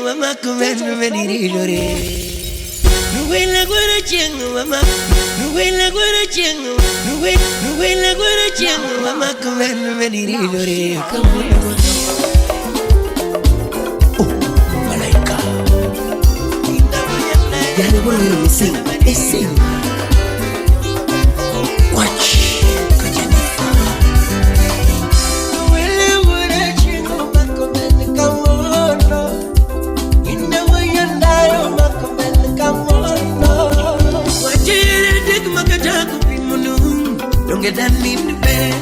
mama kumenu menirire. Nuwela gwara chengu mama, nuwela gwara chengu, nuwela gwara chengu mama kumenu menirire. Malaika. Yani what do you sing? They sing. Watch. Don't get that in the bed.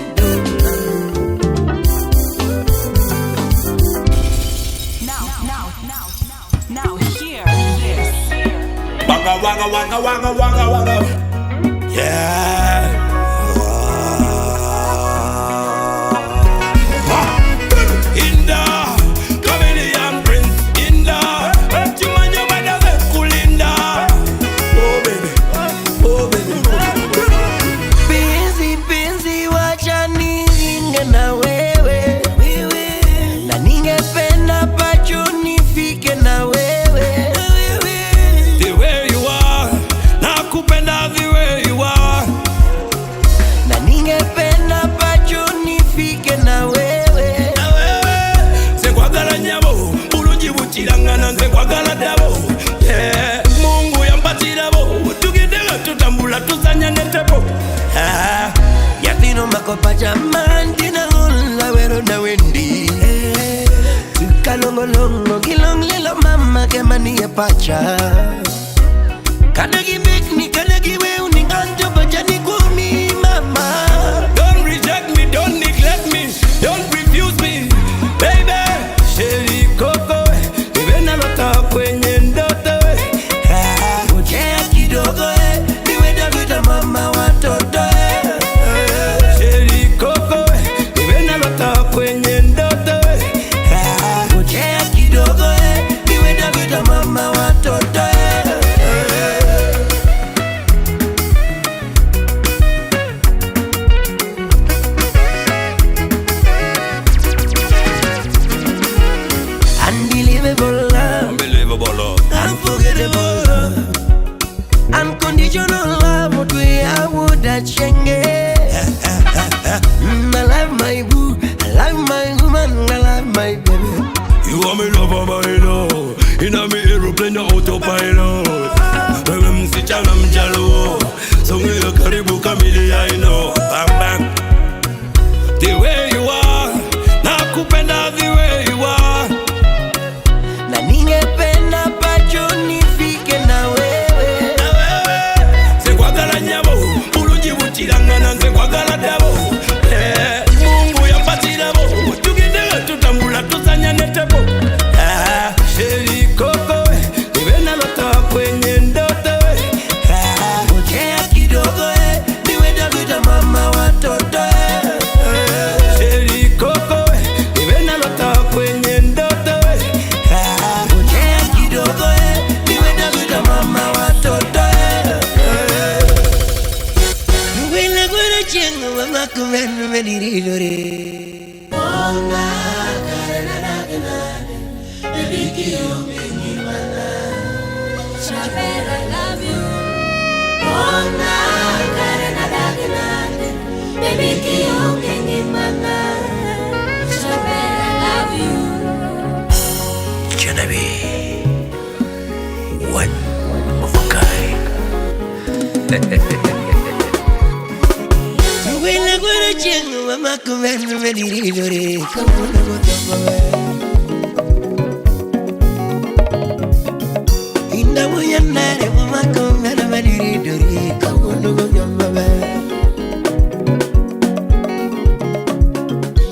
Now, hear this. Wagga, wagga, wagga, wagga, wagga, wagga. Yeah. Pajamantina la wero na wendi. Tukalongo longo kilong lilo mama ke mania pacha. Kanagi make ni kanagi we unikanto bajani kumi mama. Don't reject me, don't neglect me, don't refuse me, baby. Sheri koko, ibena lota kwenye ndoto. Ojea kidogo niwe Davida mama watoto. Kwenye ndoto Ojea kidogo niwe Davida mama watoto. Unbelievable love, unbelievable love, unforgettable love, unconditional love. What we are would that change. I love my boo, I love my woman, I love my baby. You are me lover, my love. In a me aeroplane, autopilot. When I'm sitting, I'm jalo. So me a karibu kamili, I know. Bang bang. The way you are, nakupenda the way you are. Na ningependa pacho nifike na wewe. Se kwa gala nyabo, uruji wuchilanga na se kwa gala dabo. Mungu ya patira bo, tukidega tutambula tuzanya netebo. Sheri koko, ibena lota kwenye ndoto. Ojea kidogo niwe Davida mama watoto. Sheri koko, ibena lota kwenye ndoto. Ojea kidogo niwe Davida mama watoto. Nuwela gwara chengu mama kumenu menirire. Ona karena nagenane, baby kiyoke ngimana. Shabir, I love you. Ona karena nagenane, baby kiyoke ngimana. Shabir, I love you. Janabi, one of a kind. Nuwela gwara chengu mama kumenu menirire. Kamuna motomawe. Inda muyanare mama kumenu menirire. Kamuna motomawe.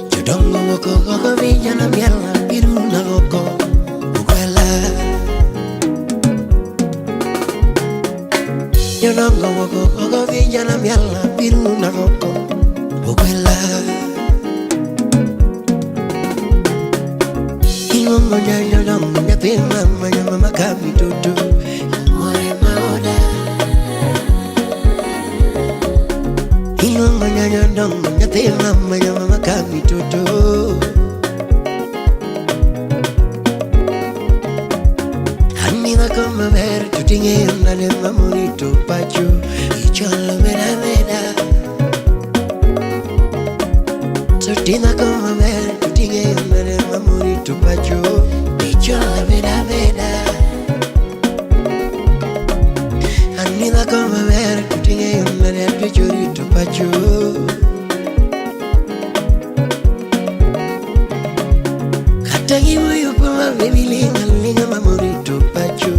Chudongo moko koko vijana miala piruna moko. Ukwela. Chudongo moko koko vijana miala piruna moko. Ukwela. Ingongo nyanyo dongo nyapi mama kami tutu. More maoda. Ingongo nyanyo dongo nyapi mama kami tutu. come ver, tu tinge una de mamorito pacho, y cholo mera mera. Sortina come ver, tu tinge una de mamorito pacho, y cholo mera mera. Anida come ver, tu tinge una de pechorito pacho. Katagi wuyu kuma baby linga linga mamorito pacho,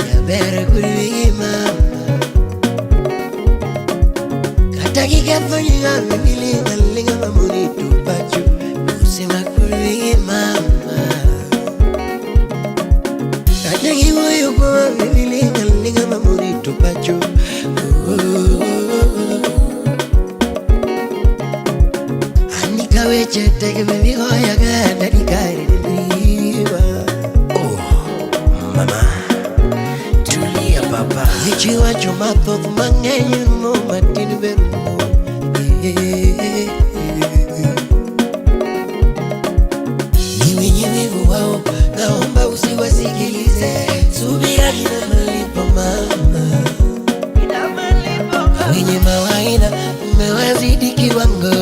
ya vera kuri mama. Katagi kafanyiga baby linga linga mamorito pacho, kusema kuri mama. Katagi wuyu kuma baby linga linga mamorito pacho. Anika weche tege baby hoya gada dikari. Nichiwa chuma thoth mang'eny mo matin berumo. Niwi wao naomba usiwasikilize, subira ina malipo mama. Wenye mawaidha umewazidi kiwango,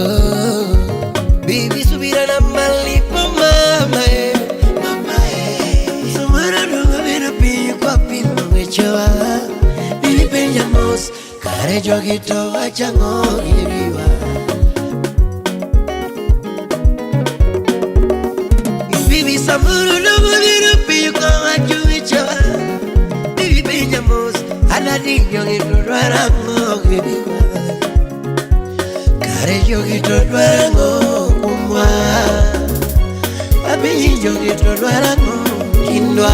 bibi subira na malipo mama. Sumara dunga bina piyu kwa pima wechoa. Kare jogito wachango iriwa. Bibi samuru lugu virupi yuko wachuichawa. Bibi benjamos aladi jogito dwarango iriwa. Kare jogito dwarango kumwa. Babi jogito dwarango kindwa.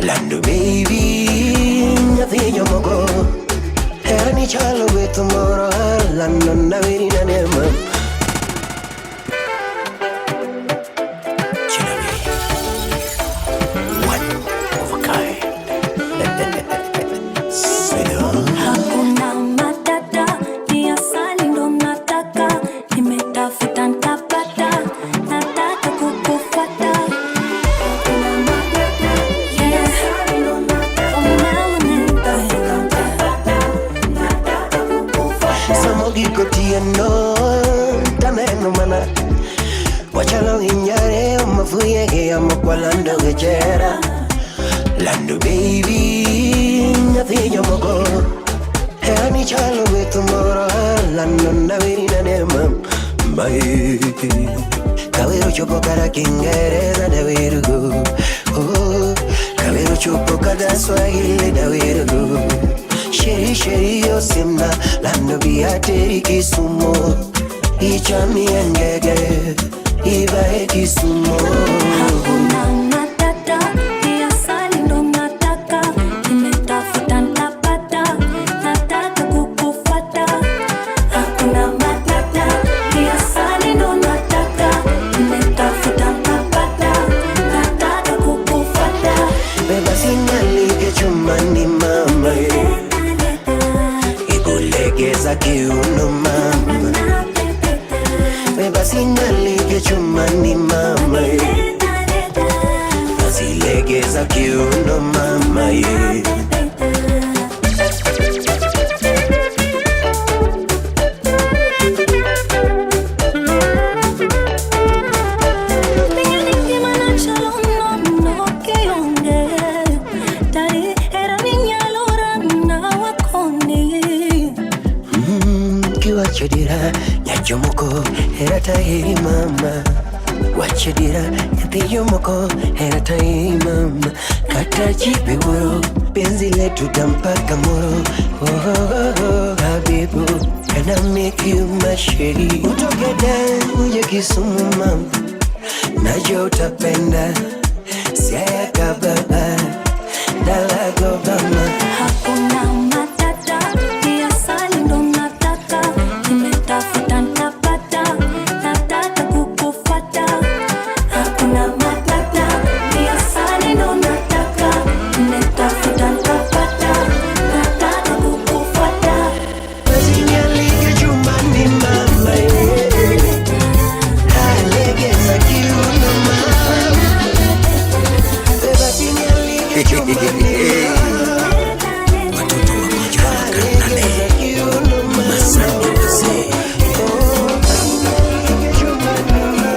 Lando baby, nothing you go. Any child with tomorrow, Lando never in a name. Wachalo inyare mafuye ya makwalando gechera. Lando baby, nothing you mogo. Any child with tomorrow, Lando Navina Nema. Bye. Kawiro chupo kara kingereza da wirugu. Oh, kawiro chupo kada Swahili da wirugu. Sheri sheri yo simna, Lando biateri kisumo. Ichami engege, iba kisumo. Hakuna matata, pia sali ndo nataka. Nimetafuta ntapata, nataka kukufata. Hakuna matata, pia sali ndo nataka. Nimetafuta ntapata, nataka kukufata. Beba singalige chumani mama, ikulegeza kiuno mama. Beba singalige chumani mama, asilegeza kiuno mama. Wachadira, nyachomoko, heratai mama. Wachadira, nyatiyomoko, heratai mama. Kata chipe woro, penzi letu tampaka moro. Oh, habibu, can I make you my shady? Utoke dan, uje Kisumu mama. Najua utapenda, siaya kababa, dalago bama. Hakuna matata, pia sali ndo nataka. Nimetafuta ntapata, nataka kukufata. Hakuna matata, pia sali ndo nataka. Nimetafuta ntapata, nataka kukufata. Singalige chumani mama, alegeza kiuno mama. Beba singalige chumani mama, watoto wakoja wakanale, masani wazee. Singalige chumani mama,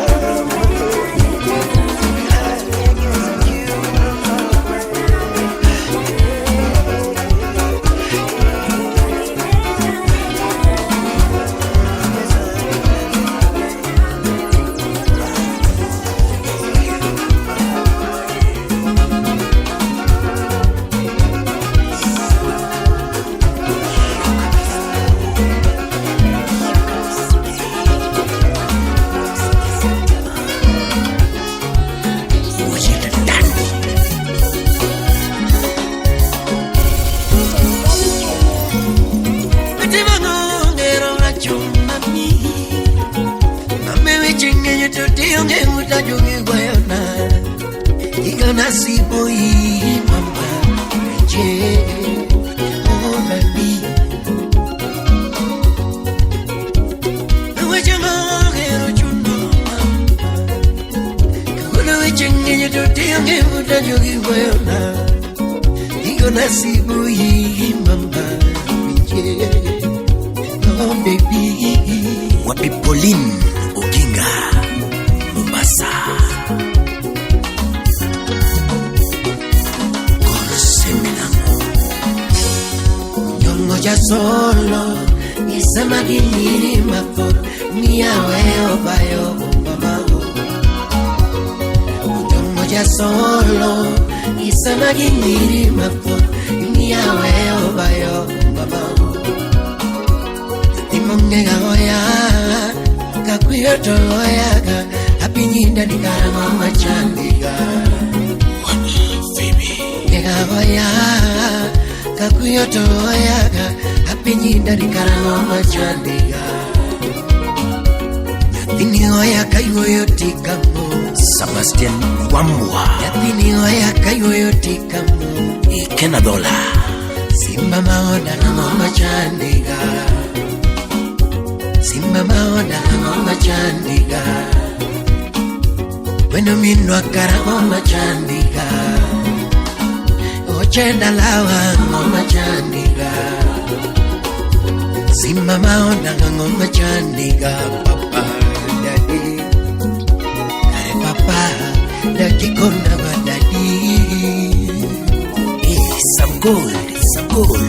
alegeza kiuno mama. Nasibu hii mama, je, oh baby. Nawaja mahero chuno mama, kuna wechenge yote yange utajogi bayona. Iko nasibu hii mama, je, oh baby. Wapi Pauline Oginga, Mombasa. Ya solo, nisema kiniri mapo, miaweo bayo mamago. Ya solo, nisema kiniri mapo, miaweo bayo mamago. Timonge gaoya, kakuyoto oyaga, apinyinda nikarama machandiga. Gaoya, kakuyoto oyaga, apinyinda nikarama machandiga. Yathini oya kaigoyo tikamo, Sebastian Wambua. Yathini oya kaigoyo tikamo, Ikena Dola. Simba maoda na mama chandiga, Simba maoda na mama chandiga. Weno minwa kara mama chandiga, Ochenda lawa mama chandiga. Simba maoda na mama chandiga, papa daddy. kikona wadadi. Some gold, some gold.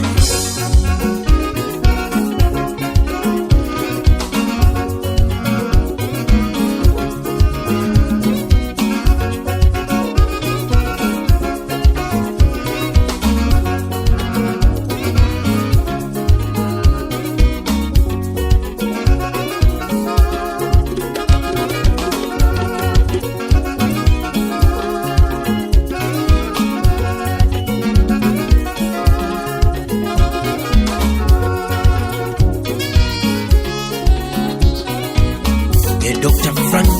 Dr. Frank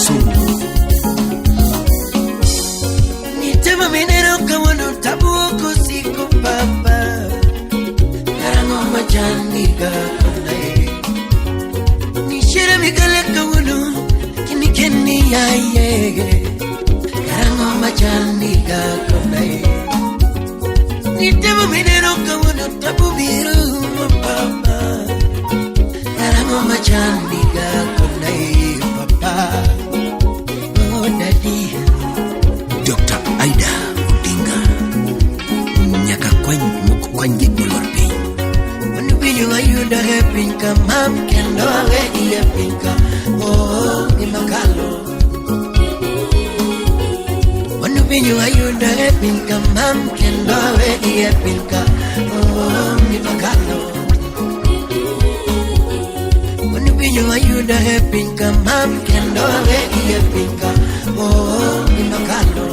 Sungu. Nitema minero kawono tabu kusiko papa. Karango majaniga konai. Nishira mikale kawono kinikeni ya ye. Karango majaniga konai. Nitema minero kawono tabu biru papa. Karango majaniga konai papa. Oh daddy. Dr. Aida Odinga Nyaka kwanyi molorpi. When you are you the pinka mam kendo we iya pinka. Oh ni makalo. When you are you the pinka mam kendo we iya pinka. Oh ni makalo. You are you the pinka mam kendo we iya pinka. Oh ni makalo.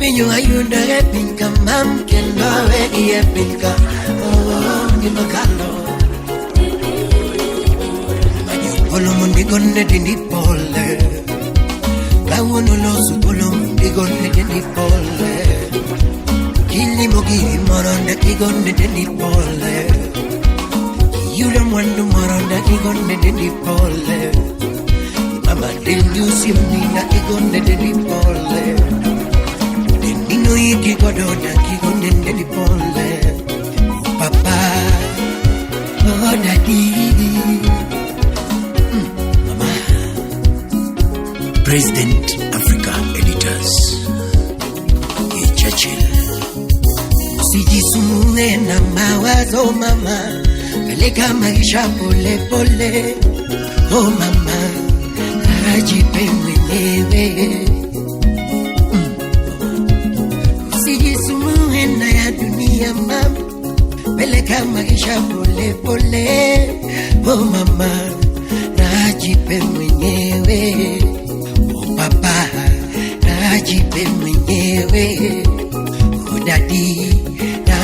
You are you the pinka mam kendo we iya pinka. Oh ni makalo. Mayu polo mundi gonne dindi pole. Kawono lo su polo mundi gonne dindi pole. Kili mogi moronda ki gonne dindi pole. You don't want to moronda ki gonne dindi pole. Mama didn't you see me na ki gonne dindi pole. Nino iki godona ki gonne dindi pole. Papa, oh daddy. Mama, President Africa Editors Churchill. Sijisumbue na mawazo mama. Peleka maisha pole pole. Oh mama, ajipe mwenyewe. Usijisumbue na ya dunia mama. Peleka maisha pole pole. Oh mama, ajipe mwenyewe. Oh papa, ajipe mwenyewe. Oh daddy,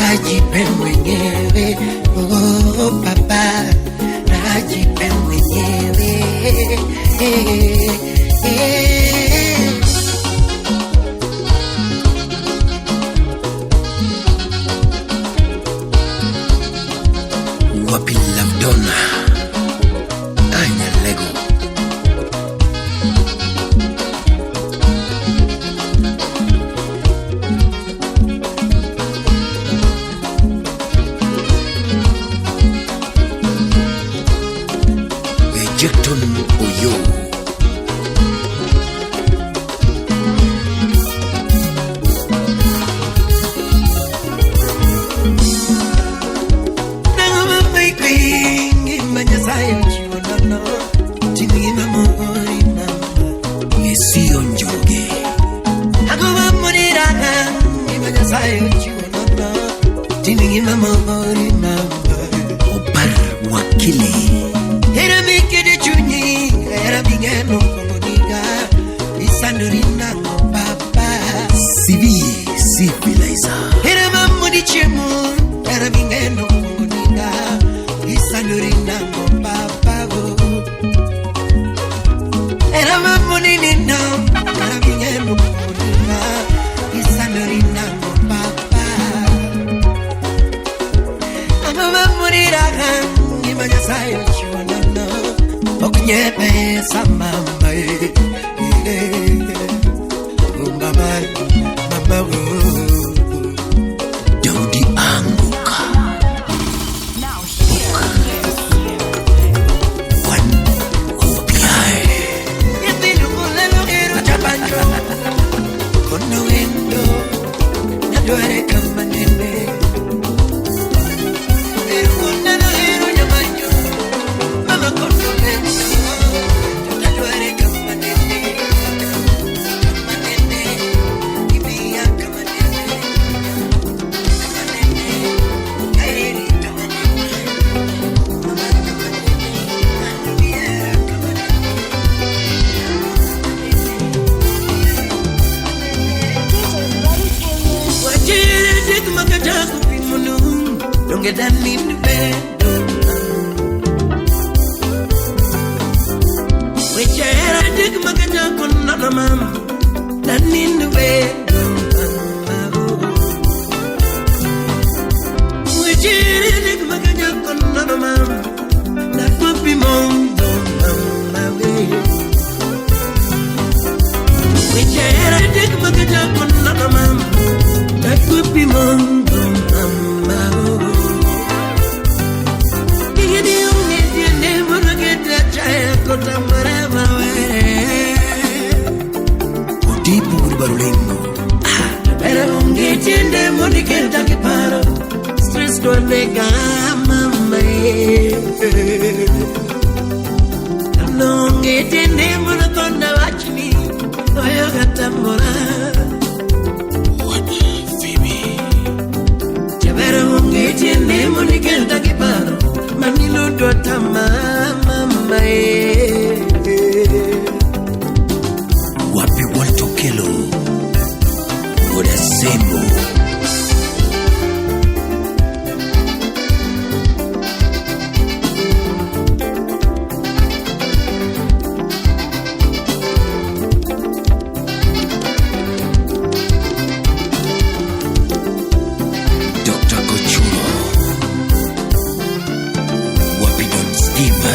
ajipe mwenyewe. Oh papa, najipe mwenyewe. Wapi Lavdona Anya Lego. Jekton Oyo. Nangama mai kai manya sayo chiwono. Tini mamori mama. Yesi onjoge. Nangama morira manya sayo chiwono. Tini mamori mama. Obar wakili. Era mikede chuni, era bingeno koloniga, isandurina no papa. Civilizer. Era mamudi chemu, era bingeno koloniga, isandurina no papa. Era mamudi nina, era bingeno koloniga, isandurina no papa. Ama mamudi ragan, imanya sayo chuna. Okunyepe sama mama. Mama, mama. Dodi anguka. Now here. One OPI. Donge danin bedo Wechera dig maganya konna na mam Danin bedo Wechera dig maganya konna na mam Na papi mondo mama we Wechera dig maganya konna na mam Na papi mondo mama Utipu barulingo Era ungetiende monikenta kiparo Stress kwa nega mama Ungetiende monatonda wachini Oyo katamora Wana Phoebe Era ungetiende monikenta kiparo Manilo dota mama Wapi Walto Kelo Muda Sembo Dr. Kochuro Wapi Don Steve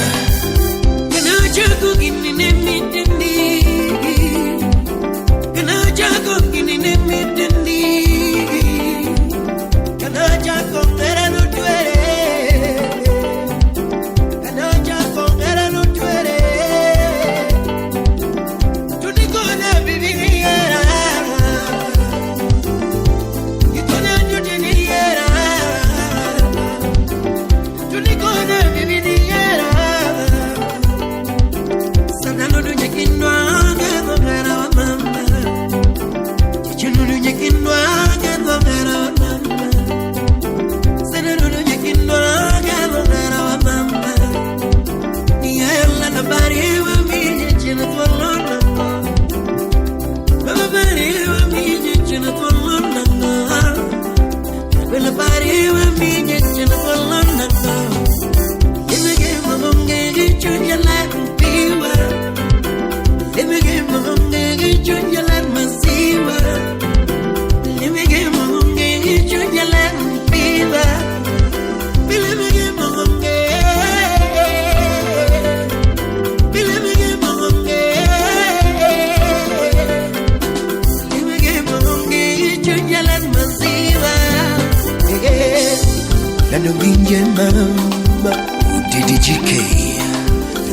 Nano winye mama Udidi GK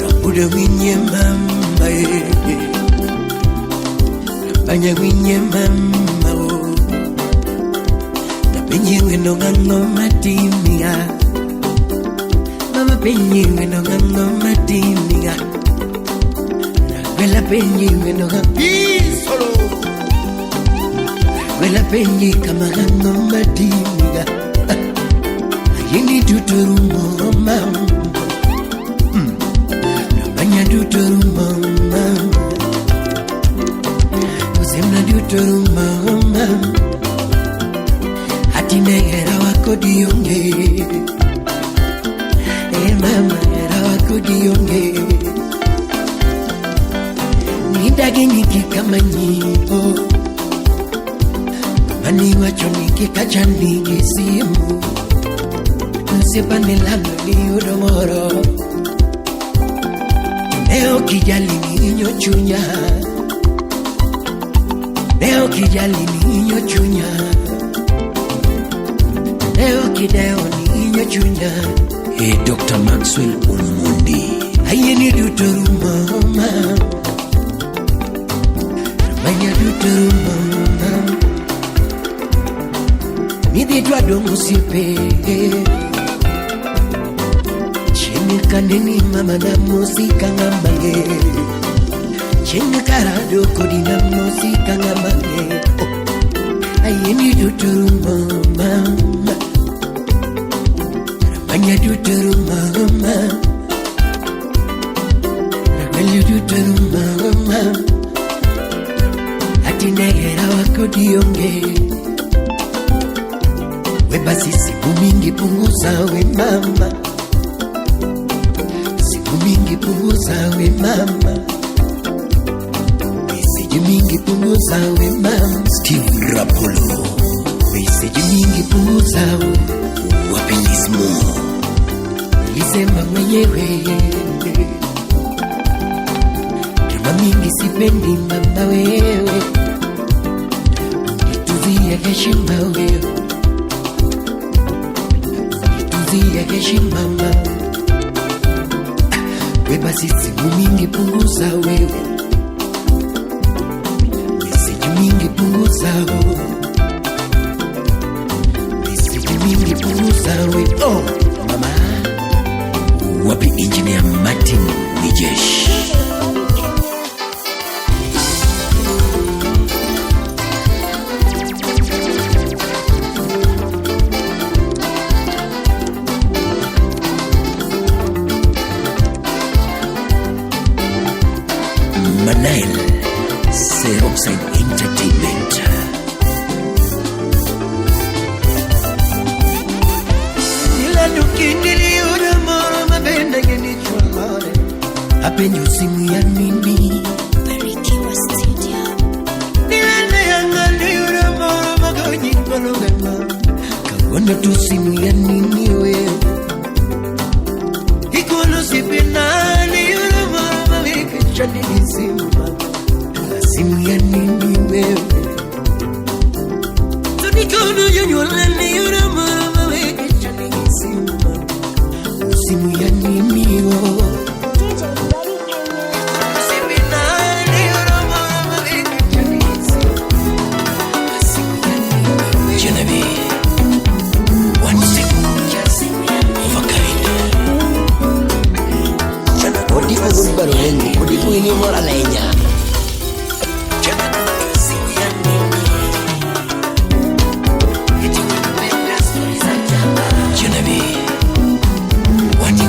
Rabuda winye mama Banya winye mama Na penye weno ngano matimia Mama penye weno ngano matimia Wela penye weno ngano Solo Wela penye kama ngano matimia Yini tuturumo mama Nambanya tuturumo mama Uzemna tuturumo mama Hatine era wako dionge mama era wako dionge Nidage niki kama nyipo Mani wacho niki kachani kisimu Sepane lano ni udomoro Neo kijali niño chunya Neo kijali niño chunya Neo kideo niño chunya Dr. Maxwell Umundi Aye ni duturu mama Ramanya duturu mama Midi dwa dongo sipe Kaneni mama na musika ngambange Chenga karado kodi na musika ngambange Ayeni duturu mama Ramanya duturu mama Ramanya duturu mama Ati negera wako dionge We basi siku mingi punguza we mama, siku mingi punguza we mama, message mingi punguza we mama. Steve Rapolo, message mingi punguza we wapelismo, lisema mwenyewe. Drama mingi sipendi mama wewe, unituzia heshima wewe, unituzia heshima mama. We basi simu mingi punguza wewe, message mingi punguza wewe, message mingi punguza wewe. Oh mama, wapi engineer Martin Nijesh? Manail Seroxide Entertainment. Nila tukindili udamoro mabenda geni chwalare, hapenyo simu ya nini Barikiwa Studio. Nila nayangali udamoro magonyi palogama, kawana tu simu ya nini wewe, ikono sipinani udamoro mabeke chani simu, simu ya nini wewe, tunikono yonyolani udamoro mabeke chani simu, simu ya nini wewe. Barulengo, kudipu ini mora lenya. Genevieve, wani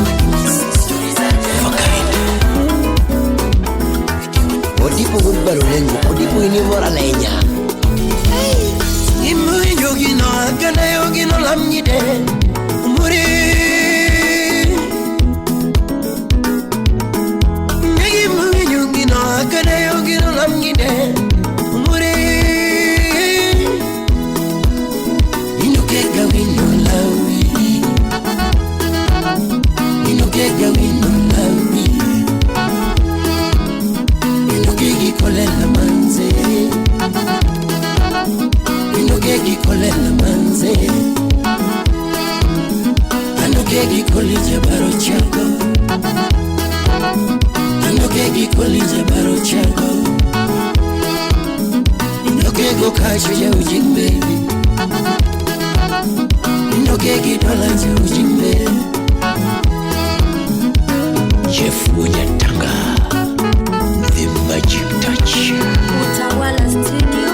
fakaina. Kudipu barulengo, kudipu ini mora lenya. Imu yogino, agana yogino lamnide, umuri. Agana yogino lamgide umure, inokega wino lawi, inokega wino lawi, inokegi kolela manze, inokegi kolela manze, anokegi kolija baro chako, inokegi kolija baro chako, inokego kasho ya ujimbe, inokegi dola ya ujimbe. Jeff Munyatanga, the magic touch. Utawala Studio.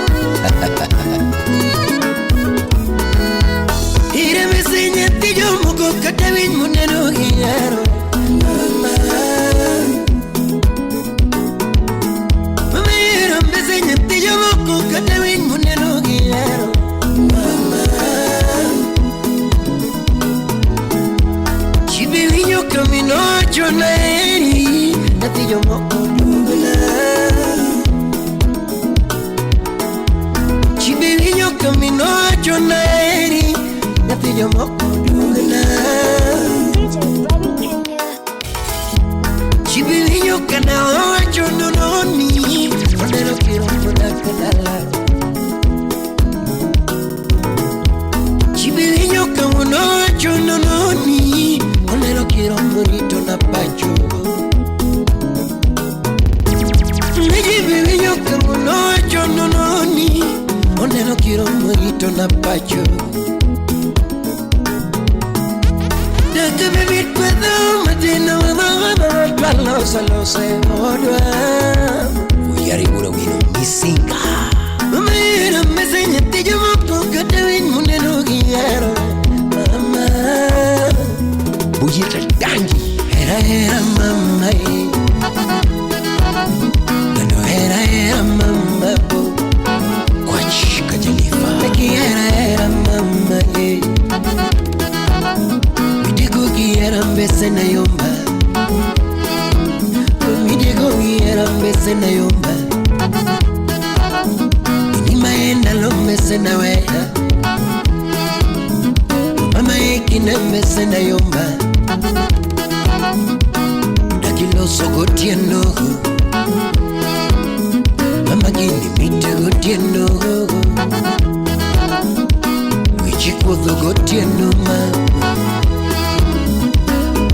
Ire mesenye tijo muko katawin muneno hiyaro, mama. Katawin muneno hiyaro, mama. Chibi winyo kamino chonaeri, natiyo moko dugna. Chibi winyo kamino chonaeri, natiyo moko dugna. Chibi winyo kana chonononi, onero kiro mudakala. Chibirinyo kamuno chonononi, onero kiro murito na pacho. Chibirinyo kamuno chonononi, onero kiro murito na pacho. Daka bebit pedo madina mama palo salo se odwa. Uyari bura wino misinga. Mira mesenye tijo moko katawin muneno hiyaro, mama. Bujita dangi, era mama. Gano era mama bo, kwa chika jalifa. Era mama. mesena yomba Inimaenda lo mesena wea Mama ekine mesena yomba Dakilo sogotieno Mama gini mite gotieno Wichikuzo gotieno mama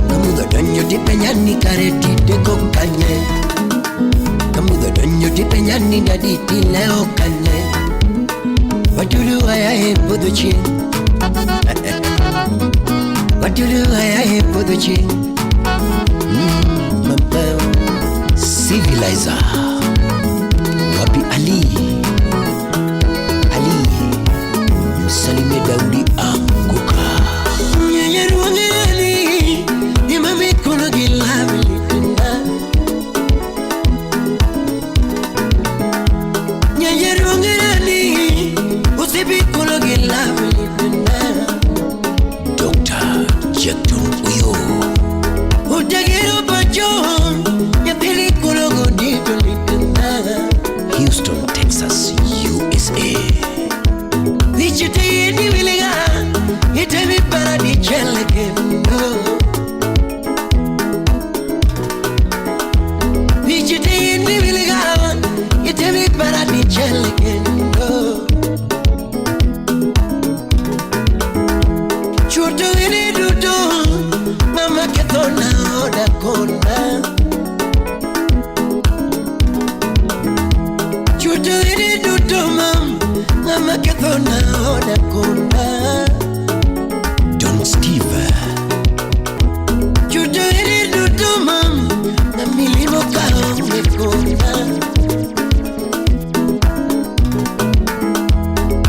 Kamuda donyo di penyani kareti deko kanye Kamuda donyo di penyani daditi leo kanye Watulu ayahe podo chin Watulu ayahe podo chin Mama Civilizer Wapi Ali Msalime Daudi Anguka Nyenyeru wangeni Imami kono gilabi litunda Nyenyeru wangeni Usibi kono gilabi litunda Dr. Jekton Uyo Utagiru bajon Yapili kono godito litunda Houston, Texas, USA Vichite ni wiliga Itemi para di chele kendo Vichite ni wiliga Itemi para di chele kendo Chuto ini dudu Mama ketona oda kona Chuto ini dudu Mama ketona oda kona Don Steve Chuto ini dudu Na milimo kaonge kona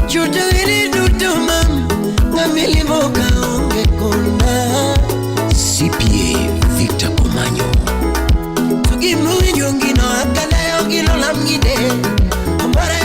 Chuto ini dudu Na milimo kaonge kona CPA Victor Komanyo Tugimu yungino akala yongino lamgide Ambare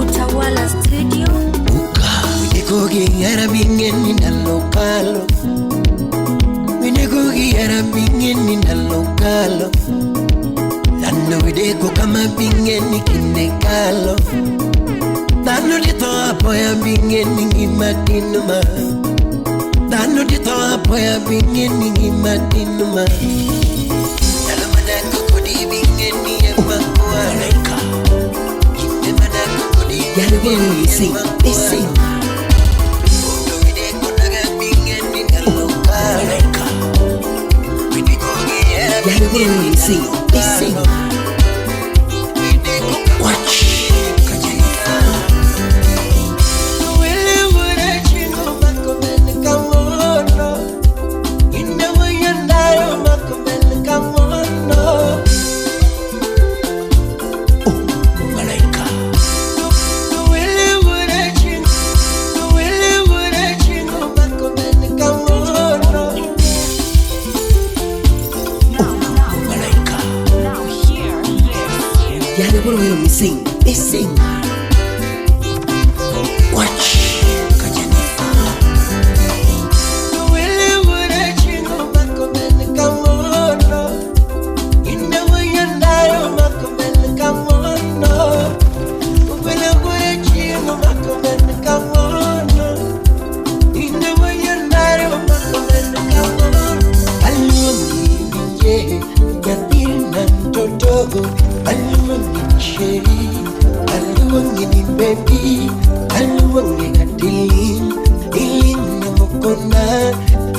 Utawala Studio Winikogi arabingeni na lokalo Winikogi arabingeni na lokalo Lando wideko kama bingeni kinekalo Dano dito apo ya bingeni ngimatinuma Dano dito apo ya bingeni ngimatinuma Dalamada kukudi bingeni emakuwa Malaika Indemada kukudi bingeni emakuwa Watch. Now hear Yale bro yo missing. Watch Kajanifa. Wele wele chingo makomene kamono. Ine wayandayo makomene kamono. Wele wele chingo makomene kamono. Ine wayandayo makomene kamono. Alungi ye yatina toto. Alungi sheri. Alungi ni baby. Alungi gatili. Ilini mukona.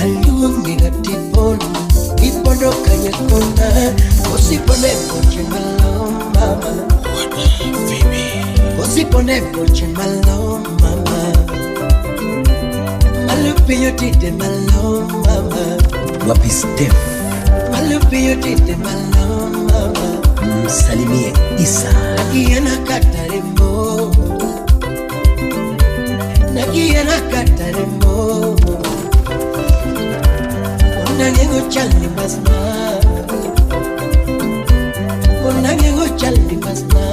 Alungi gatiponi. Ipodo kanya kona. Osipone moche malo mama. Osipone moche malo mama. Malupi yo tite malo mama. Wapi Steph? Malupi yo tite malo mama. Salimie Isa. Nakiana kataremo. Nakiana kataremo. Unangengo chali masna. Unangengo chali masna.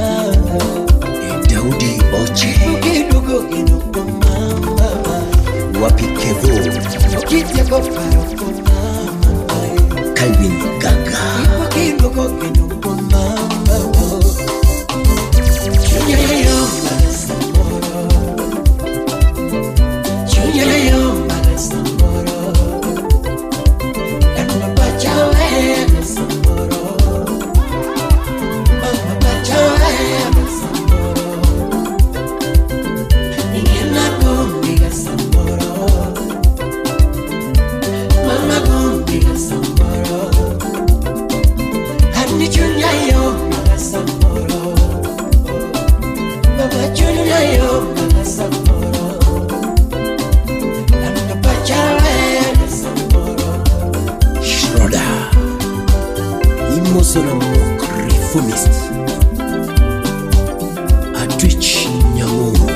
Daudi Oche. Ukidugo kinuko mama. Wapi Kevo? Ukiteko faro kona mama. Calvin Gaga. Ukidugo kinuko mama. Chunyaleyo magasamboro. Chunyaleyo magasamboro. Mama pachawe agasamboro. Mama pachawe agasamboro. Ningena kumbi gasamboro. Mama kumbi gasamboro. Hani chunyayo magasamboro. Mama chunyayo magasamboro. Mama pachawe agasamboro. Schroeder, emotional reformist, a Twitch Nyamu.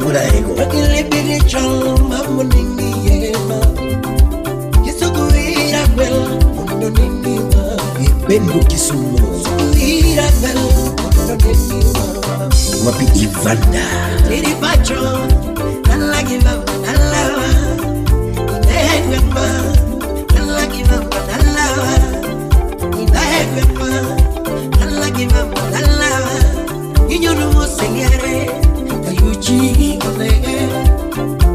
Wangula ego Wakile bide chal mambo nini yema Kisukuira bel Mundo nini ma Bendu Kisumo Sukuira bel Mundo nini ma Wapi Ivanda Tiri pacho Nalagi mama nalawa Idehekwe ma Nalagi mama nalawa Idehekwe ma Nalagi mama nalawa Inyonu moseliare Kayuchi kone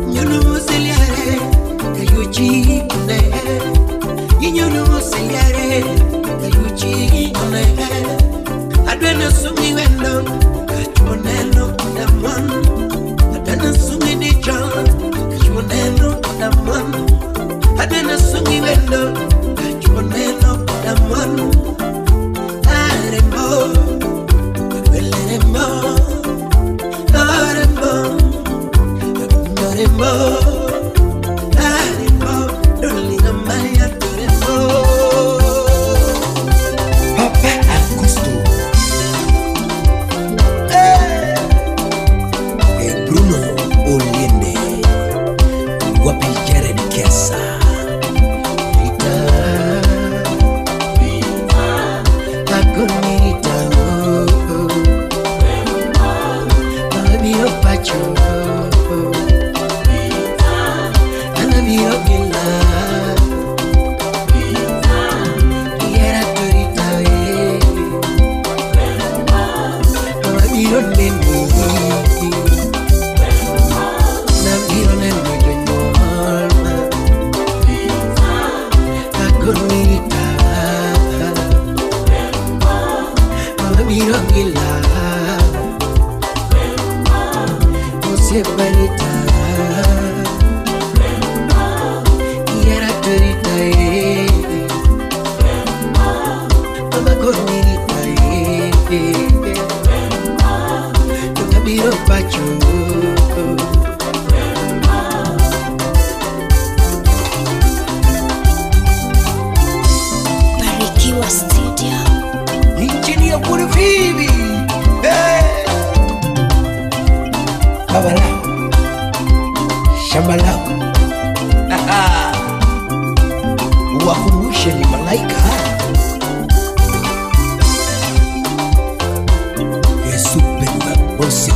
Inyonu moseliare Kayuchi kone Inyonu moseliare Kayuchi kone Adwena sumi wendo Kachmoneno kudamwan Adwena sumi nichon Kachmoneno kudamwan Adwena sumi wendo Kachmoneno kudamwan Aremo Aremo Aremo Aremo Aremo Dolina Maya Aremo Papa Augusto Bruno Oliende Wapi Jared Kesa Agonita Alabio Pacho Alabio Gila Yera Torita Alabio Nemi Nabio Nemi Agonita Alabio Gila Separita Yera Torita Mama Cornita Nabio Pacho Barikiwa Studio. Engineer Purifibi Baba lao Shamba lao Wakumbushe ni malaika Yesu Benga Bosi